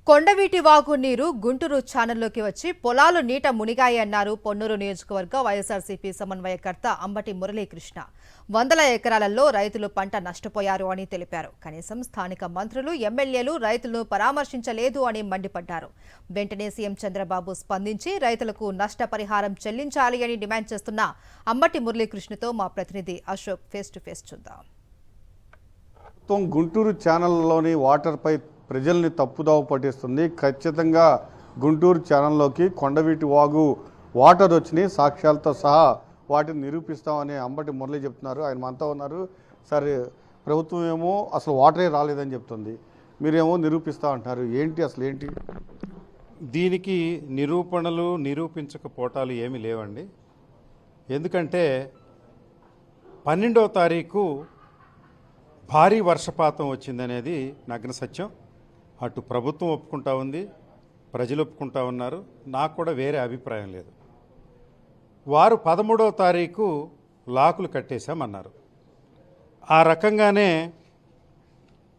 కొండవీటి వాగు నీరు గుంటూరు ఛానల్లోకి వచ్చి పొలాలు నీట మునిగాయన్నారు పొన్నూరు నియోజకవర్గ వైఎస్ఆర్సీపీ సమన్వయకర్త అంబటి మురళీకృష్ణ. వందల ఎకరాలలో రైతులు పంట నష్టపోయారు అని తెలిపారు. కనీసం స్థానిక మంత్రులు, ఎమ్మెల్యేలు రైతులను పరామర్శించలేదు అని మండిపడ్డారు. వెంటనే సీఎం చంద్రబాబు స్పందించి రైతులకు నష్టపరిహారం చెల్లించాలి అని డిమాండ్ చేస్తున్న అంబటి మురళీకృష్ణతో మా ప్రతినిధి అశోక్ ఫేస్ టు ఫేస్ చూద్దాం. గుంటూరు ఛానల్లోని వాటర్పై ప్రజల్ని తప్పుదోవ పట్టిస్తుంది. ఖచ్చితంగా గుంటూరు ఛానల్లోకి కొండవీటి వాగు వాటర్ వచ్చినాయి, సాక్ష్యాలతో సహా వాటిని నిరూపిస్తామని అంబటి మురళి చెప్తున్నారు. ఆయన మనతో ఉన్నారు. సరే, ప్రభుత్వం ఏమో అసలు వాటరే రాలేదని చెప్తుంది, మీరేమో నిరూపిస్తామంటున్నారు. ఏంటి అసలు ఏంటి దీనికి? నిరూపణలు నిరూపించకపోవటాలు ఏమీ లేవండి. ఎందుకంటే 12వ తారీఖు భారీ వర్షపాతం వచ్చిందనేది నగ్న సత్యం. అటు ప్రభుత్వం ఒప్పుకుంటా ఉంది, ప్రజలు ఒప్పుకుంటా ఉన్నారు. నాకు కూడా వేరే అభిప్రాయం లేదు. వారు 13వ తారీఖు లాకులు కట్టేశామన్నారు. ఆ రకంగానే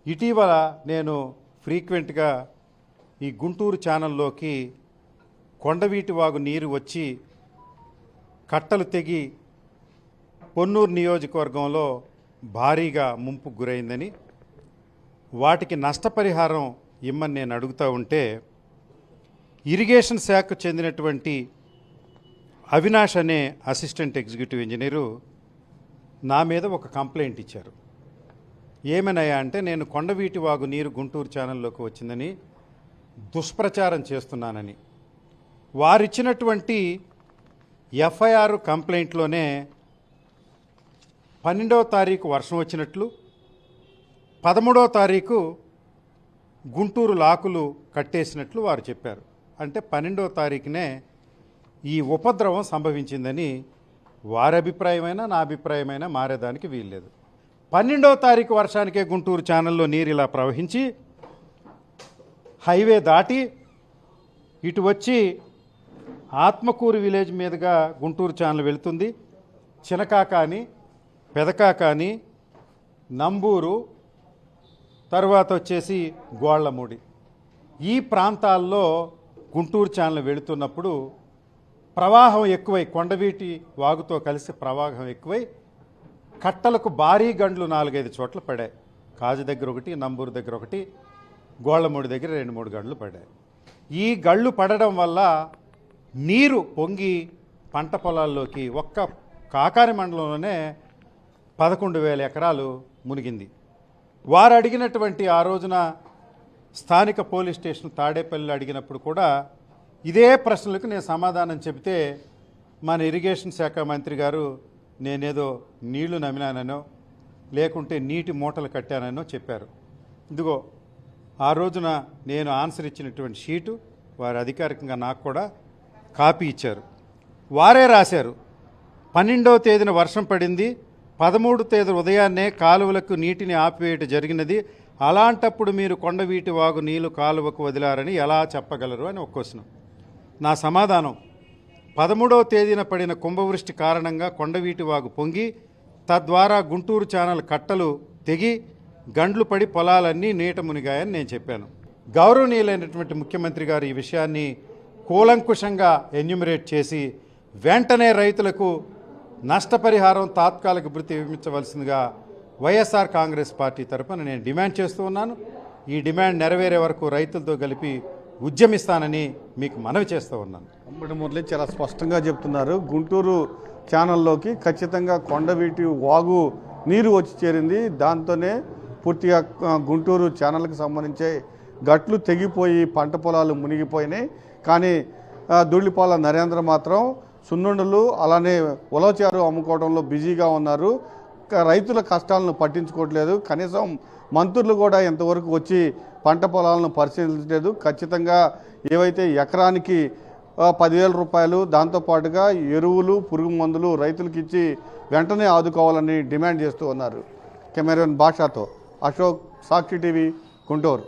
ఇటీవల నేను ఫ్రీక్వెంట్గా ఈ గుంటూరు ఛానల్లోకి కొండవీటి వాగు నీరు వచ్చి కట్టలు తెగి పొన్నూరు నియోజకవర్గంలో భారీగా ముంపుకు గురైందని, వాటికి నష్టపరిహారం ఇమ్మని నేను అడుగుతూ ఉంటే ఇరిగేషన్ శాఖకు చెందినటువంటి అవినాష్ అనే అసిస్టెంట్ ఎగ్జిక్యూటివ్ ఇంజనీరు నా మీద ఒక కంప్లైంట్ ఇచ్చారు. ఏమన్నాయా అంటే, నేను కొండవీటి వాగు నీరు గుంటూరు ఛానల్లోకి వచ్చిందని దుష్ప్రచారం చేస్తున్నానని. వారిచ్చినటువంటి ఎఫ్ఐఆర్ కంప్లైంట్లోనే 12వ తారీఖు వర్షం వచ్చినట్లు, 13వ తారీఖు గుంటూరు లాకులు కట్టేసినట్లు వారు చెప్పారు. అంటే 12వ తారీఖునే ఈ ఉపద్రవం సంభవించిందని వారి అభిప్రాయమైనా నా అభిప్రాయమైనా మారేదానికి వీల్లేదు. 12వ తారీఖు వర్షానికే గుంటూరు ఛానల్లో నీరు ఇలా ప్రవహించి హైవే దాటి ఇటు వచ్చి ఆత్మకూరు విలేజ్ మీదుగా గుంటూరు ఛానల్ వెళుతుంది. చినకాకాని, పెదకాకాని, నంబూరు, తర్వాత వచ్చేసి గోళ్లమూడి, ఈ ప్రాంతాల్లో గుంటూరు ఛానల్ వెళుతున్నప్పుడు ప్రవాహం ఎక్కువై, కొండవీటి వాగుతో కలిసి ప్రవాహం ఎక్కువై కట్టలకు భారీ గండ్లు 4-5 చోట్ల పడాయి. కాజు దగ్గర ఒకటి, నంబూరు దగ్గర ఒకటి, గోళ్లమూడి దగ్గర 2-3 గండ్లు పడ్డాయి. ఈ గళ్ళు పడడం వల్ల నీరు పొంగి పంట పొలాల్లోకి ఒక్క కాకాని మండలంలోనే 11,000 ఎకరాలు మునిగింది. వారు అడిగినటువంటి ఆ రోజున స్థానిక పోలీస్ స్టేషన్ తాడేపల్లిలో అడిగినప్పుడు కూడా ఇదే ప్రశ్నలకు నేను సమాధానం చెబితే మన ఇరిగేషన్ శాఖ మంత్రి గారు నేనేదో నీళ్లు నమినానో లేకుంటే నీటి మూటలు కట్టానో చెప్పారు. ఇదిగో ఆ రోజున నేను ఆన్సర్ ఇచ్చినటువంటి షీటు వారు అధికారికంగా నాకు కూడా కాపీ ఇచ్చారు. వారే రాశారు, 12వ తేదీన వర్షం పడింది, 13వ తేదీ ఉదయాన్నే కాలువలకు నీటిని ఆపివేయటం జరిగినది. అలాంటప్పుడు మీరు కొండవీటి వాగు నీళ్లు కాలువకు వదిలారని ఎలా చెప్పగలరు అని ఒక క్వశ్చన్. నా సమాధానం, 13వ తేదీన పడిన కుంభవృష్టి కారణంగా కొండవీటి వాగు పొంగి తద్వారా గుంటూరు ఛానల్ కట్టలు తెగి గండ్లు పడి పొలాలన్నీ నీట మునిగాయని నేను చెప్పాను. గౌరవనీయులైనటువంటి ముఖ్యమంత్రి గారు ఈ విషయాన్ని కూలంకుషంగా ఎన్యూమరేట్ చేసి వెంటనే రైతులకు నష్టపరిహారం తాత్కాలిక భృతి ఇవ్వించవలసిందిగా వైఎస్ఆర్ కాంగ్రెస్ పార్టీ తరఫున నేను డిమాండ్ చేస్తూ ఉన్నాను. ఈ డిమాండ్ నెరవేరే వరకు రైతులతో కలిపి ఉద్యమిస్తానని మీకు మనవి చేస్తూ ఉన్నాను. అంబటి మురళి చాలా స్పష్టంగా చెప్తున్నారు. గుంటూరు ఛానల్లోకి ఖచ్చితంగా కొండవీటి వాగు నీరు వచ్చి చేరింది. దాంతోనే పూర్తిగా గుంటూరు ఛానల్కి సంబంధించే గట్లు తెగిపోయి పంట పొలాలు మునిగిపోయినాయి. కానీ ధూళిపాల నరేంద్ర మాత్రం సున్నుండలు అలానే ఉలవచారు అమ్ముకోవడంలో బిజీగా ఉన్నారు. రైతుల కష్టాలను పట్టించుకోవట్లేదు. కనీసం మంత్రులు కూడా ఇంతవరకు వచ్చి పంట పొలాలను పరిశీలించలేదు. ఖచ్చితంగా ఏవైతే ఎకరానికి 10,000 రూపాయలు, దాంతోపాటుగా ఎరువులు, పురుగు మందులు రైతులకు ఇచ్చి వెంటనే ఆదుకోవాలని డిమాండ్ చేస్తూ ఉన్నారు. కెమెరామెన్ భాషతో అశోక్, సాక్షి టీవీ, గుంటూరు.